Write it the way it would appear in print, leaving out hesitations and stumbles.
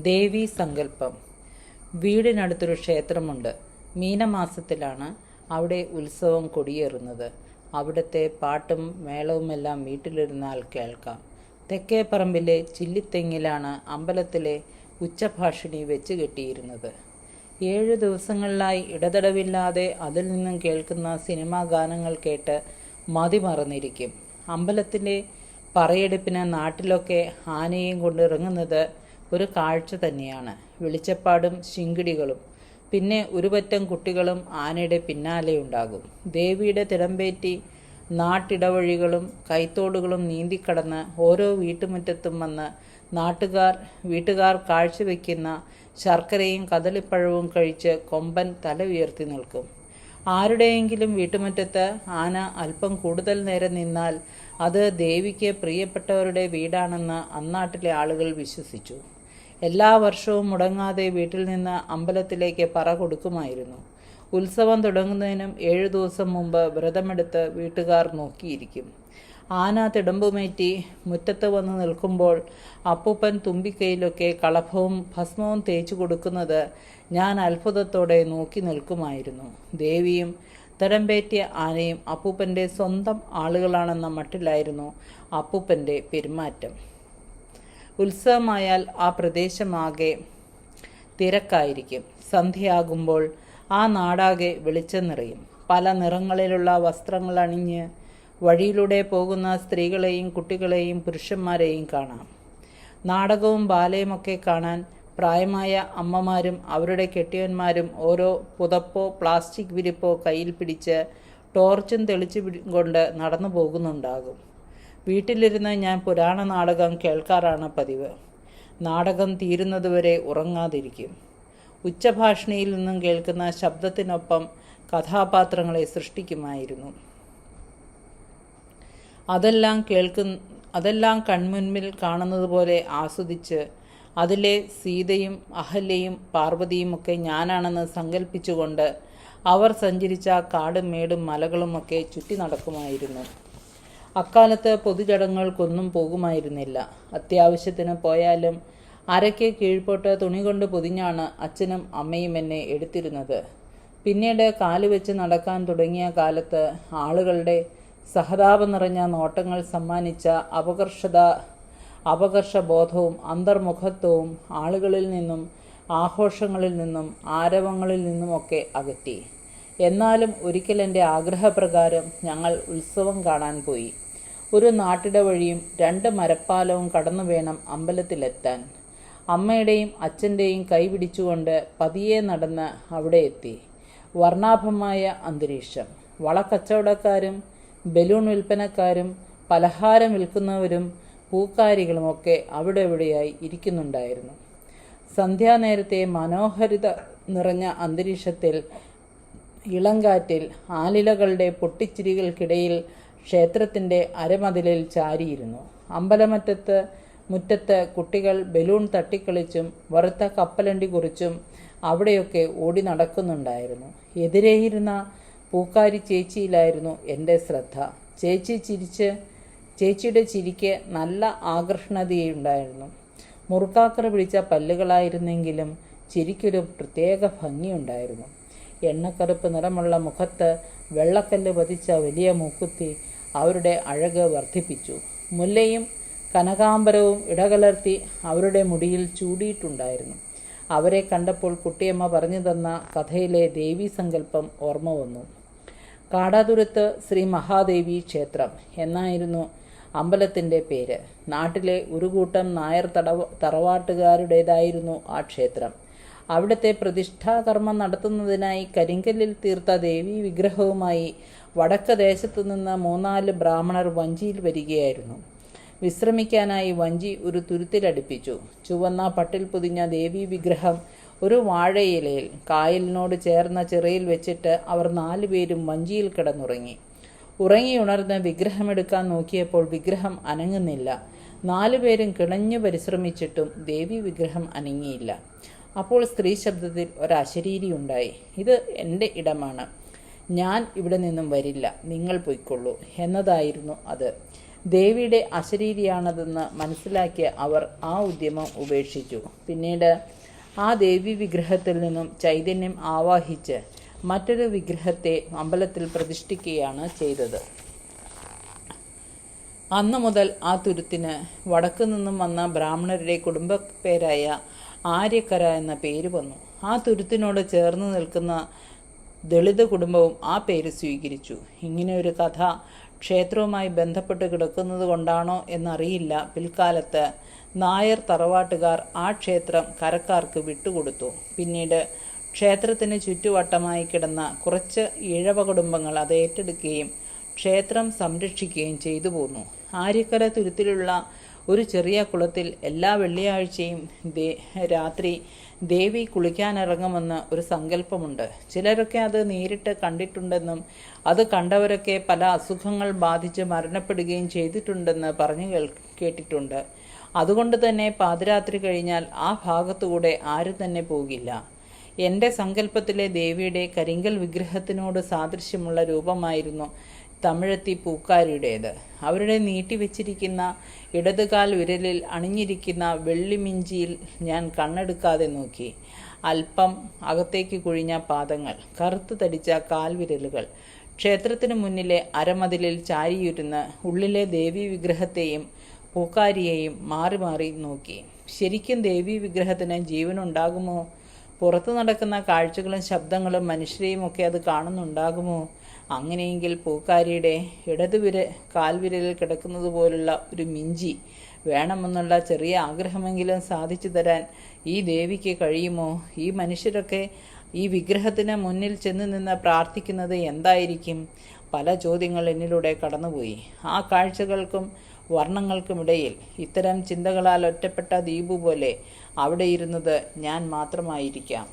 ദേവീ സങ്കല്പം. വീടിനടുത്തൊരു ക്ഷേത്രമുണ്ട്. മീനമാസത്തിലാണ് അവിടെ ഉത്സവം കൊടിയേറുന്നത്. അവിടുത്തെ പാട്ടും മേളവുമെല്ലാം വീട്ടിലിരുന്നാൽ കേൾക്കാം. തെക്കേപ്പറമ്പിലെ ചില്ലിത്തെങ്ങിലാണ് അമ്പലത്തിലെ ഉച്ചഭാഷിണി വെച്ച് കെട്ടിയിരുന്നത്. 7 ദിവസങ്ങളിലായി ഇടതടവില്ലാതെ അതിൽ നിന്നും കേൾക്കുന്ന സിനിമാ ഗാനങ്ങൾ കേട്ട് മതിമറന്നിരിക്കും. അമ്പലത്തിൻ്റെ പറയെടുപ്പിന് നാട്ടിലൊക്കെ ആനയെയും കൊണ്ടിറങ്ങുന്നത് ഒരു കാഴ്ച തന്നെയാണ്. വെളിച്ചപ്പാടും ശിങ്കിടികളും പിന്നെ ഒരുപറ്റം കുട്ടികളും ആനയുടെ പിന്നാലെ ഉണ്ടാകും. ദേവിയുടെ തിടമ്പേറ്റി നാട്ടിടവഴികളും കൈത്തോടുകളും നീന്തിക്കടന്ന് ഓരോ വീട്ടുമുറ്റത്തും വന്ന് വീട്ടുകാർ കാഴ്ചവെക്കുന്ന ശർക്കരയും കദളിപ്പഴവും കഴിച്ച് കൊമ്പൻ തല ഉയർത്തി നിൽക്കും. ആരുടെയെങ്കിലും വീട്ടുമുറ്റത്ത് ആന അല്പം കൂടുതൽ നേരം നിന്നാൽ അത് ദേവിക്ക് പ്രിയപ്പെട്ടവരുടെ വീടാണെന്ന് അന്നാട്ടിലെ ആളുകൾ വിശ്വസിച്ചു. എല്ലാ വർഷവും മുടങ്ങാതെ വീട്ടിൽ നിന്ന് അമ്പലത്തിലേക്ക് പറ കൊടുക്കുമായിരുന്നു. ഉത്സവം തുടങ്ങുന്നതിനും 7 ദിവസം മുമ്പ് വ്രതമെടുത്ത് വീട്ടുകാർ നോക്കിയിരിക്കും. ആന തിടമ്പുമേറ്റി മുറ്റത്ത് വന്ന് നിൽക്കുമ്പോൾ അപ്പൂപ്പൻ തുമ്പിക്കൈയിലൊക്കെ കളഭവും ഭസ്മവും തേച്ചു കൊടുക്കുന്നത് ഞാൻ അത്ഭുതത്തോടെ നോക്കി നിൽക്കുമായിരുന്നു. ദേവിയും തിടമ്പേറ്റിയ ആനയും അപ്പൂപ്പൻ്റെ സ്വന്തം ആളുകളാണെന്ന മട്ടിലായിരുന്നു അപ്പൂപ്പൻ്റെ പെരുമാറ്റം. ഉത്സവമായാൽ ആ പ്രദേശമാകെ തിരക്കായിരിക്കും. സന്ധ്യയാകുമ്പോൾ ആ നാടാകെ വെളിച്ചം നിറയും. പല നിറങ്ങളിലുള്ള വസ്ത്രങ്ങൾ അണിഞ്ഞ് വഴിയിലൂടെ പോകുന്ന സ്ത്രീകളെയും കുട്ടികളെയും പുരുഷന്മാരെയും കാണാം. നാടകവും ബാലയുമൊക്കെ കാണാൻ പ്രായമായ അമ്മമാരും അവരുടെ കെട്ടിയന്മാരും ഓരോ പുതപ്പോ പ്ലാസ്റ്റിക് വിരിപ്പോ കയ്യിൽ പിടിച്ച് ടോർച്ചും തെളിച്ചു കൊണ്ട് നടന്നു പോകുന്നുണ്ടാകും. വീട്ടിലിരുന്ന് ഞാൻ പുരാണ നാടകം കേൾക്കാറാണ് പതിവ്. നാടകം തീരുന്നതുവരെ ഉറങ്ങാതിരിക്കും. ഉച്ചഭാഷിണിയിൽ നിന്നും കേൾക്കുന്ന ശബ്ദത്തിനൊപ്പം കഥാപാത്രങ്ങളെ സൃഷ്ടിക്കുമായിരുന്നു. അതെല്ലാം കൺമുൻപിൽ കാണുന്നത് പോലെ ആസ്വദിച്ച് അതിലെ സീതയും അഹല്യയും പാർവതിയുമൊക്കെ ഞാനാണെന്ന് സങ്കല്പിച്ചുകൊണ്ട് അവർ സഞ്ചരിച്ച കാടും മേടും മലകളുമൊക്കെ ചുറ്റി നടക്കുമായിരുന്നു. അക്കാലത്ത് പൊതുചടങ്ങുകൾക്കൊന്നും പോകുമായിരുന്നില്ല. അത്യാവശ്യത്തിന് പോയാലും അരയ്ക്ക് കീഴ്പോട്ട് തുണി കൊണ്ട് പൊതിഞ്ഞാണ് അച്ഛനും അമ്മയും എന്നെ എടുത്തിരുന്നത്. പിന്നീട് കാലുവെച്ച് നടക്കാൻ തുടങ്ങിയ കാലത്ത് ആളുകളുടെ സഹതാപം നിറഞ്ഞ നോട്ടങ്ങൾ സമ്മാനിച്ച അപകർഷബോധവും അന്തർമുഖത്വവും ആളുകളിൽ നിന്നും ആഘോഷങ്ങളിൽ നിന്നും ആരവങ്ങളിൽ നിന്നുമൊക്കെ അകറ്റി. എന്നാലും ഒരിക്കൽ എൻ്റെ ആഗ്രഹപ്രകാരം ഞങ്ങൾ ഉത്സവം കാണാൻ പോയി. ഒരു നാട്ടിട വഴിയും 2 മരപ്പാലവും കടന്നു വേണം അമ്പലത്തിലെത്താൻ. അമ്മയുടെയും അച്ഛൻ്റെയും കൈ പിടിച്ചുകൊണ്ട് പതിയെ നടന്ന് അവിടെ എത്തി. വർണ്ണാഭമായ അന്തരീക്ഷം. വളക്കച്ചവടക്കാരും ബലൂൺ വിൽപ്പനക്കാരും പലഹാരം വിൽക്കുന്നവരും പൂക്കാരികളുമൊക്കെ അവിടെ എവിടെയായി ഇരിക്കുന്നുണ്ടായിരുന്നു. സന്ധ്യാനേരത്തെ മനോഹരിത നിറഞ്ഞ അന്തരീക്ഷത്തിൽ ഇളങ്കാറ്റിൽ ആലിലകളുടെ പൊട്ടിച്ചിരികൾക്കിടയിൽ ക്ഷേത്രത്തിൻ്റെ അരമതിലിൽ ചാരിയിരുന്നു. മുറ്റത്ത് കുട്ടികൾ ബലൂൺ തട്ടിക്കളിച്ചും വറുത്ത കപ്പലണ്ടി കുറിച്ചും അവിടെയൊക്കെ ഓടി നടക്കുന്നുണ്ടായിരുന്നു. എതിരെയിരുന്ന പൂക്കാരി ചേച്ചിയിലായിരുന്നു എൻ്റെ ശ്രദ്ധ. ചേച്ചിയുടെ ചിരിക്ക് നല്ല ആകർഷണീയതയുണ്ടായിരുന്നു. മുറുക്കാക്കറ പിടിച്ച പല്ലുകളായിരുന്നെങ്കിലും ചിരിക്കൊരു പ്രത്യേക ഭംഗിയുണ്ടായിരുന്നു. എണ്ണക്കറുപ്പ് നിറമുള്ള മുഖത്ത് വെള്ളക്കല്ല് പതിച്ച വലിയ മൂക്കുത്തി അവരുടെ അഴക് വർദ്ധിപ്പിച്ചു. മുല്ലയും കനകാംബരവും ഇടകലർത്തി അവരുടെ മുടിയിൽ ചൂടിയിട്ടുണ്ടായിരുന്നു. അവരെ കണ്ടപ്പോൾ കുട്ടിയമ്മ പറഞ്ഞു തന്ന കഥയിലെ ദേവീ സങ്കല്പം ഓർമ്മ വന്നു. കാടാതുരത്ത് ശ്രീ മഹാദേവി ക്ഷേത്രം എന്നായിരുന്നു അമ്പലത്തിൻ്റെ പേര്. നാട്ടിലെ ഒരു കൂട്ടം നായർ തറവാട്ടുകാരുടേതായിരുന്നു ആ ക്ഷേത്രം. അവിടുത്തെ പ്രതിഷ്ഠാകർമ്മം നടത്തുന്നതിനായി കരിങ്കല്ലിൽ തീർത്ത ദേവീ വിഗ്രഹവുമായി വടക്ക് ദേശത്തു നിന്ന് 3-4 ബ്രാഹ്മണർ വഞ്ചിയിൽ വരികയായിരുന്നു. വിശ്രമിക്കാനായി വഞ്ചി ഒരു തുരുത്തിലടുപ്പിച്ചു. ചുവന്ന പട്ടിൽ പൊതിഞ്ഞ ദേവീ വിഗ്രഹം ഒരു വാഴയിലയിൽ കായലിനോട് ചേർന്ന ചിറയിൽ വെച്ചിട്ട് അവർ 4 പേരും വഞ്ചിയിൽ കിടന്നുറങ്ങി. ഉറങ്ങിയുണർന്ന് വിഗ്രഹമെടുക്കാൻ നോക്കിയപ്പോൾ വിഗ്രഹം അനങ്ങുന്നില്ല. 4 പേരും കിണഞ്ഞു പരിശ്രമിച്ചിട്ടും ദേവീ വിഗ്രഹം അനങ്ങിയില്ല. അപ്പോൾ സ്ത്രീ ശബ്ദത്തിൽ ഒരശരീരി ഉണ്ടായി. ഇത് എൻ്റെ ഇടമാണ്, ഞാൻ ഇവിടെ നിന്നും വരില്ല, നിങ്ങൾ പൊയ്ക്കൊള്ളൂ എന്നതായിരുന്നു അത്. ദേവിയുടെ അശരീരിയാണതെന്ന് മനസ്സിലാക്കിയ അവർ ആ ഉദ്യമം ഉപേക്ഷിച്ചു. പിന്നീട് ആ ദേവി വിഗ്രഹത്തിൽ നിന്നും ചൈതന്യം ആവാഹിച്ച് മറ്റൊരു വിഗ്രഹത്തെ അമ്പലത്തിൽ പ്രതിഷ്ഠിക്കുകയാണ് ചെയ്തത്. അന്നു മുതൽ ആ തുരുത്തിന് വടക്കു നിന്നും വന്ന ബ്രാഹ്മണരുടെ കുടുംബ പേരായ ആര്യക്കര എന്ന പേര് വന്നു. ആ തുരുത്തിനോട് ചേർന്ന് നിൽക്കുന്ന ദളിത് കുടുംബവും ആ പേര് സ്വീകരിച്ചു. ഇങ്ങനെ ഒരു കഥ ക്ഷേത്രവുമായി ബന്ധപ്പെട്ട് കിടക്കുന്നത് കൊണ്ടാണോ എന്നറിയില്ല, പിൽക്കാലത്ത് നായർ തറവാട്ടുകാർ ആ ക്ഷേത്രം കരക്കാർക്ക് വിട്ടുകൊടുത്തു. പിന്നീട് ക്ഷേത്രത്തിന് ചുറ്റുവട്ടമായി കിടന്ന കുറച്ച് ഈഴവ കുടുംബങ്ങൾ അത് ഏറ്റെടുക്കുകയും ക്ഷേത്രം സംരക്ഷിക്കുകയും ചെയ്തു പോന്നു. ആര്യക്കര തുരുത്തിലുള്ള ഒരു ചെറിയ കുളത്തിൽ എല്ലാ വെള്ളിയാഴ്ചയും രാത്രി ദേവി കുളിക്കാനിറങ്ങുമെന്ന് ഒരു സങ്കല്പമുണ്ട്. ചിലരൊക്കെ അത് നേരിട്ട് കണ്ടിട്ടുണ്ടെന്നും അത് കണ്ടവരൊക്കെ പല അസുഖങ്ങൾ ബാധിച്ച് മരണപ്പെടുകയും ചെയ്തിട്ടുണ്ടെന്ന് പറഞ്ഞു കേട്ടിട്ടുണ്ട്. അതുകൊണ്ട് തന്നെ പാതിരാത്രി കഴിഞ്ഞാൽ ആ ഭാഗത്തുകൂടെ ആരും തന്നെ പോകില്ല. എൻ്റെ സങ്കല്പത്തിലെ ദേവിയുടെ കരിങ്കൽ വിഗ്രഹത്തിനോട് സാദൃശ്യമുള്ള രൂപമായിരുന്നു തമിഴത്തി പൂക്കാരിയുടേത്. അവരുടെ നീട്ടിവെച്ചിരിക്കുന്ന ഇടതുകാൽ വിരലിൽ അണിഞ്ഞിരിക്കുന്ന വെള്ളിമിഞ്ചിയിൽ ഞാൻ കണ്ണെടുക്കാതെ നോക്കി. അല്പം അകത്തേക്ക് കുഴിഞ്ഞ പാദങ്ങൾ, കറുത്തു തടിച്ച കാൽവിരലുകൾ. ക്ഷേത്രത്തിനു മുന്നിലെ അരമതിലിൽ ചാരിയിരുന്ന് ഉള്ളിലെ ദേവീ വിഗ്രഹത്തെയും പൂക്കാരിയെയും മാറി മാറി നോക്കി. ശരിക്കും ദേവീ വിഗ്രഹത്തിന് ജീവനുണ്ടാകുമോ? പുറത്തു നടക്കുന്ന കാഴ്ചകളും ശബ്ദങ്ങളും മനുഷ്യരെയും ഒക്കെ അത് കാണുന്നുണ്ടാകുമോ? അങ്ങനെയെങ്കിൽ പൂക്കാരിയുടെ കാൽവിരലിൽ കിടക്കുന്നത് പോലുള്ള ഒരു മിഞ്ചി വേണമെന്നുള്ള ചെറിയ ആഗ്രഹമെങ്കിലും സാധിച്ചു തരാൻ ഈ ദേവിക്ക് കഴിയുമോ? ഈ മനുഷ്യരൊക്കെ ഈ വിഗ്രഹത്തിന് മുന്നിൽ ചെന്ന് നിന്ന് പ്രാർത്ഥിക്കുന്നത് എന്തായിരിക്കും? പല ചോദ്യങ്ങൾ എന്നിലൂടെ കടന്നുപോയി. ആ കാഴ്ചകൾക്കും വർണ്ണങ്ങൾക്കുമിടയിൽ ഇത്തരം ചിന്തകളാൽ ഒറ്റപ്പെട്ട ദ്വീപ് പോലെ അവിടെ ഇരുന്നത് ഞാൻ മാത്രമായിരിക്കാം.